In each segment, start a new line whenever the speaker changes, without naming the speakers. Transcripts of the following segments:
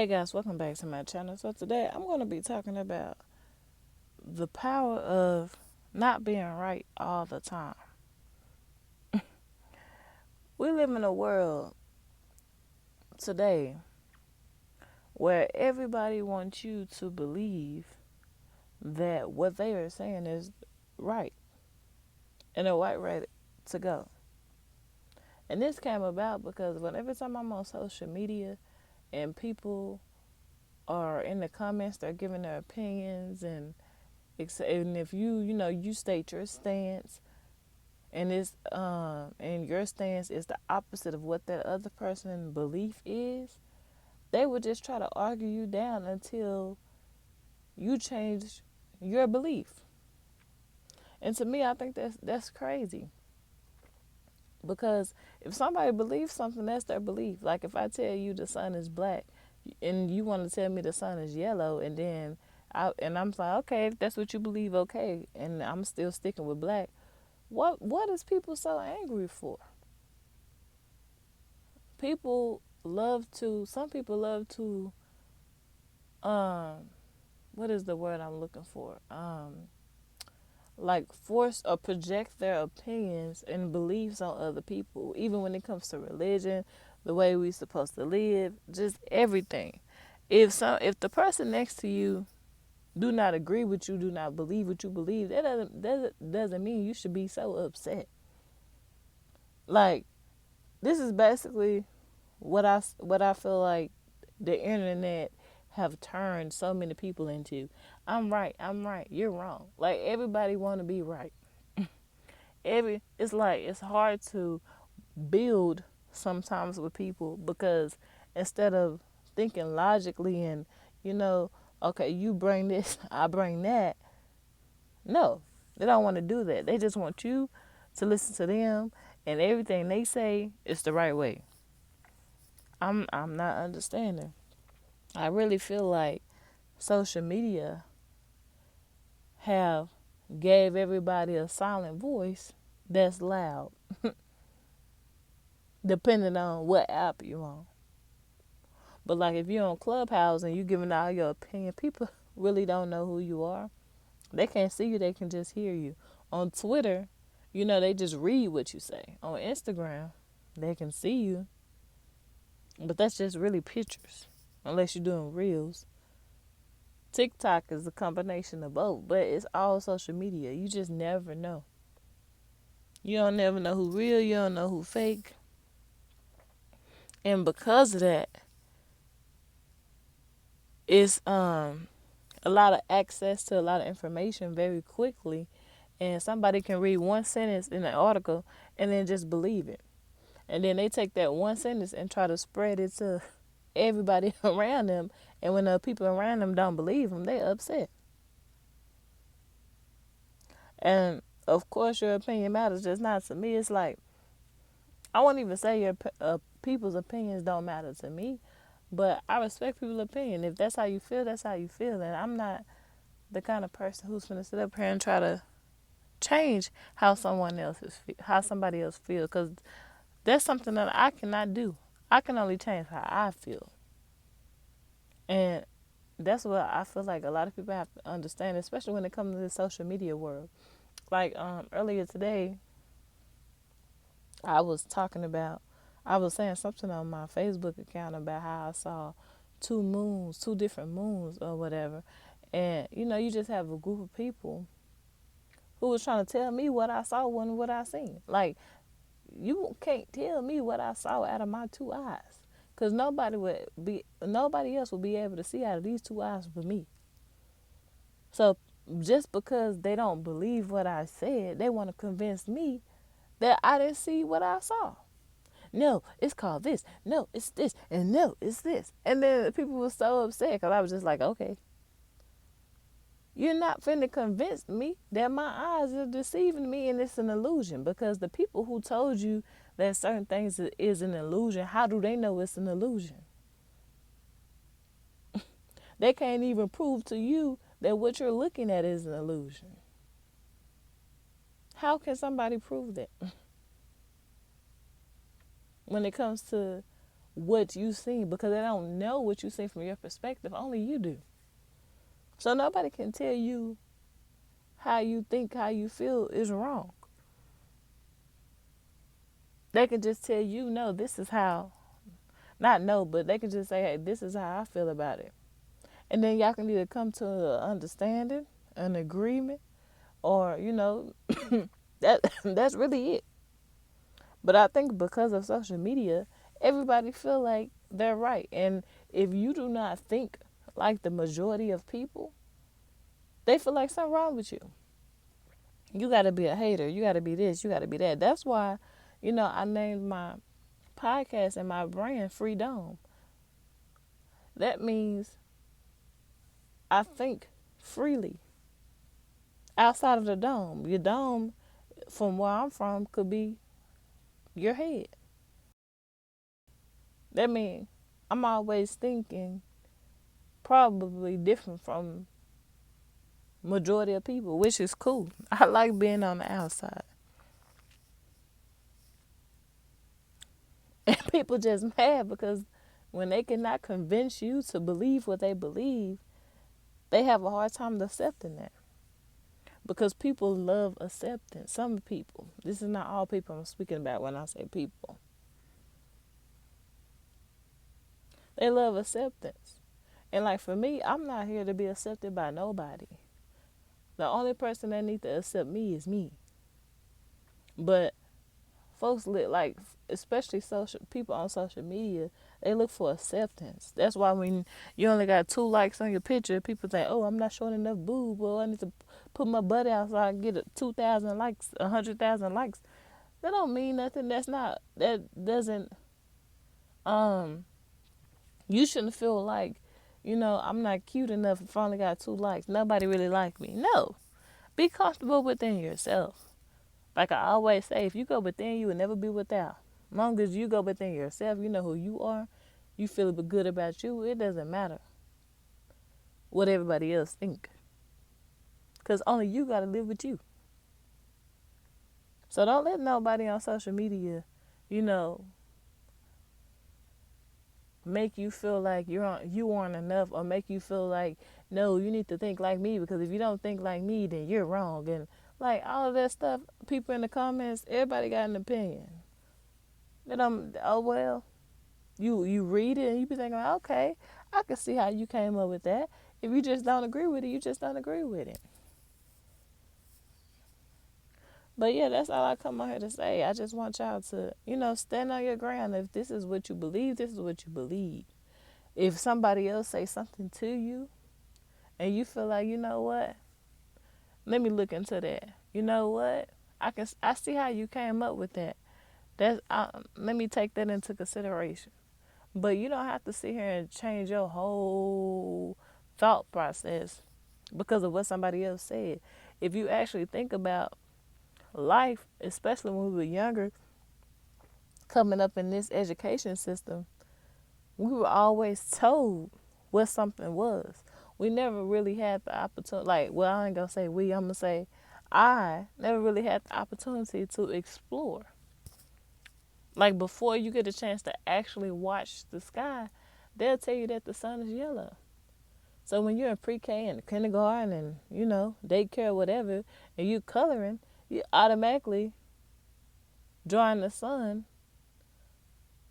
Hey guys, welcome back to my channel. So today I'm going to be talking about the power of not being right all the time. We live in a world today where everybody wants you to believe that what they are saying is right and the right way to go. And this came about because whenever time I'm on social media and people are in the comments, they're giving their opinions and if you state your stance and your stance is the opposite of what that other person's belief is, they would just try to argue you down until you change your belief. And to me, I think that's crazy, because if somebody believes something, that's their belief. Like if I tell you the sun is black and you want to tell me the sun is yellow, and then I'm like, okay, if that's what you believe, okay, and I'm still sticking with black. What is people so angry for? Some people love to um what is the word I'm looking for? Like force or project their opinions and beliefs on other people, even when it comes to religion, the way we supposed to live, just everything. If the person next to you do not agree with you, do not believe what you believe, that doesn't mean you should be so upset. Like, this is basically what I feel like the internet have turned so many people into. I'm right, you're wrong. Like, everybody want to be right. It's like it's hard to build sometimes with people, because instead of thinking logically and, you know, okay, you bring this, I bring that. No, they don't want to do that. They just want you to listen to them, and everything they say is the right way. I'm not understanding. I really feel like social media have gave everybody a silent voice that's loud, depending on what app you're on. But like if you're on Clubhouse and you giving all your opinion, people really don't know who you are. They can't see you, they can just hear you. On Twitter, they just read what you say. On Instagram, they can see you, but that's just really pictures, unless you're doing reels. TikTok is a combination of both, but it's all social media. You just never know. You don't never know who real, you don't know who fake. And because of that, it's a lot of access to a lot of information very quickly, and somebody can read one sentence in an article and then just believe it. And then they take that one sentence and try to spread it to everybody around them, and when the people around them don't believe them, they upset. And of course your opinion matters, just not to me. It's like, I won't even say your people's opinions don't matter to me, but I respect people's opinion. If that's how you feel, that's how you feel. And I'm not the kind of person who's going to sit up here and try to change how somebody else feels, because that's something that I cannot do. I can only change how I feel. And that's what I feel like a lot of people have to understand, especially when it comes to the social media world. Like, earlier today, I was talking about, I was saying something on my Facebook account about how I saw two different moons or whatever. And, you just have a group of people who was trying to tell me what I saw wasn't what I seen. Like, you can't tell me what I saw out of my two eyes, because nobody else would be able to see out of these two eyes but me. So just because they don't believe what I said, they want to convince me that I didn't see what I saw. No, it's called this. No, it's this. And no, it's this. And then people were so upset because I was just like, okay, you're not finna convince me that my eyes are deceiving me and it's an illusion, because the people who told you that certain things is an illusion, how do they know it's an illusion? They can't even prove to you that what you're looking at is an illusion. How can somebody prove that when it comes to what you see because they don't know what you see from your perspective. Only you do. So nobody can tell you how you think, how you feel is wrong. They can just tell you, no, this is how, not no, but they can just say, hey, this is how I feel about it. And then y'all can either come to an understanding, an agreement, or, that's really it. But I think because of social media, everybody feel like they're right. And if you do not think like the majority of people, they feel like something wrong with you. You got to be a hater. You got to be this. You got to be that. That's why, I named my podcast and my brand FreeDome. That means I think freely outside of the dome. Your dome, from where I'm from, could be your head. That means I'm always thinking probably different from majority of people, which is cool. I like being on the outside. And people just mad because when they cannot convince you to believe what they believe, they have a hard time accepting that. Because people love acceptance. Some people. This is not all people I'm speaking about when I say people. They love acceptance. And like for me, I'm not here to be accepted by nobody. The only person that needs to accept me is me. But folks look like, especially social people on social media, they look for acceptance. That's why when you only got 2 likes on your picture, people think, oh, I'm not showing enough boob. Well, I need to put my butt out so I can get 2,000 likes, 100,000 likes. That don't mean nothing. That doesn't, you shouldn't feel like, I'm not cute enough if I only got 2 likes. Nobody really like me. No. Be comfortable within yourself. Like I always say, if you go within, you will never be without. As long as you go within yourself, you know who you are, you feel good about you, it doesn't matter what everybody else think. Because only you got to live with you. So don't let nobody on social media, make you feel like you aren't enough, or make you feel like, no, you need to think like me, because if you don't think like me, then you're wrong. And like all of that stuff, people in the comments, everybody got an opinion. They don't, oh well, you read it and you be thinking, okay, I can see how you came up with that. If you just don't agree with it, you just don't agree with it. But yeah, that's all I come on here to say. I just want y'all to, stand on your ground. If this is what you believe, this is what you believe. If somebody else say something to you and you feel like, you know what, let me look into that. You know what, I see how you came up with that. Let me take that into consideration. But you don't have to sit here and change your whole thought process because of what somebody else said. If you actually think about life, especially when we were younger, coming up in this education system, we were always told what something was. We never really had the opportunity, I ain't gonna say we, I'm gonna say I never really had the opportunity to explore. Like before you get a chance to actually watch the sky, they'll tell you that the sun is yellow. So when you're in pre-K and kindergarten and, daycare or whatever, and you coloring, you automatically drawing the sun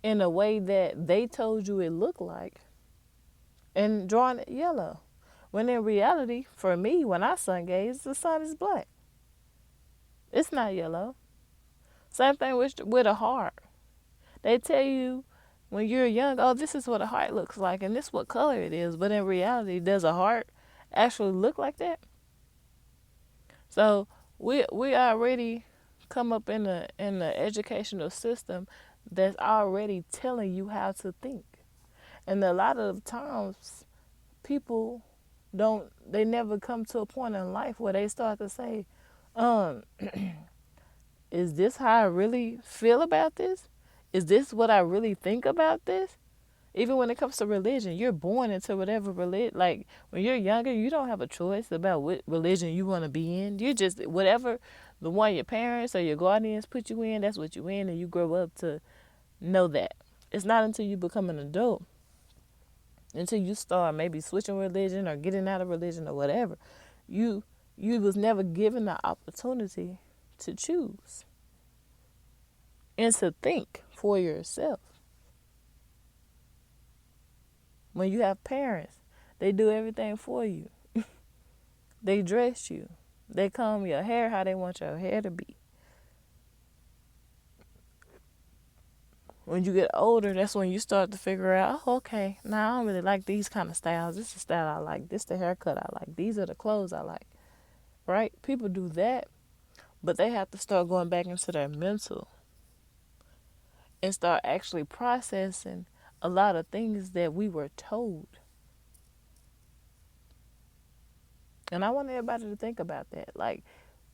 in a way that they told you it looked like and drawing it yellow. When in reality, for me, when I sun gaze, the sun is black. It's not yellow. Same thing with a heart. They tell you when you're young, oh, this is what a heart looks like and this is what color it is. But in reality, does a heart actually look like that? So we already come up in the educational system that's already telling you how to think. And a lot of times people they never come to a point in life where they start to say, is this how I really feel about this? Is this what I really think about this? Even when it comes to religion, you're born into whatever religion. Like when you're younger, you don't have a choice about what religion you want to be in. You just, whatever the one your parents or your guardians put you in, that's what you in, and you grow up to know that. It's not until you become an adult, until you start maybe switching religion or getting out of religion or whatever, you you was never given the opportunity to choose and to think for yourself. When you have parents, they do everything for you. They dress you. They comb your hair how they want your hair to be. When you get older, that's when you start to figure out, oh, okay, now I don't really like these kind of styles. This is the style I like. This is the haircut I like. These are the clothes I like. Right? People do that, but they have to start going back into their mental and start actually processing a lot of things that we were told. And I want everybody to think about that. Like,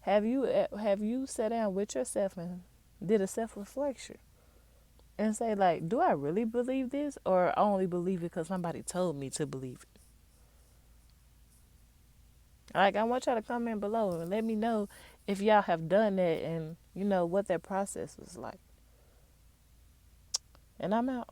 have you sat down with yourself and did a self reflection and say, like, do I really believe this, or I only believe it because somebody told me to believe it? Like, I want y'all to comment below and let me know if y'all have done that and what that process was like. And I'm out.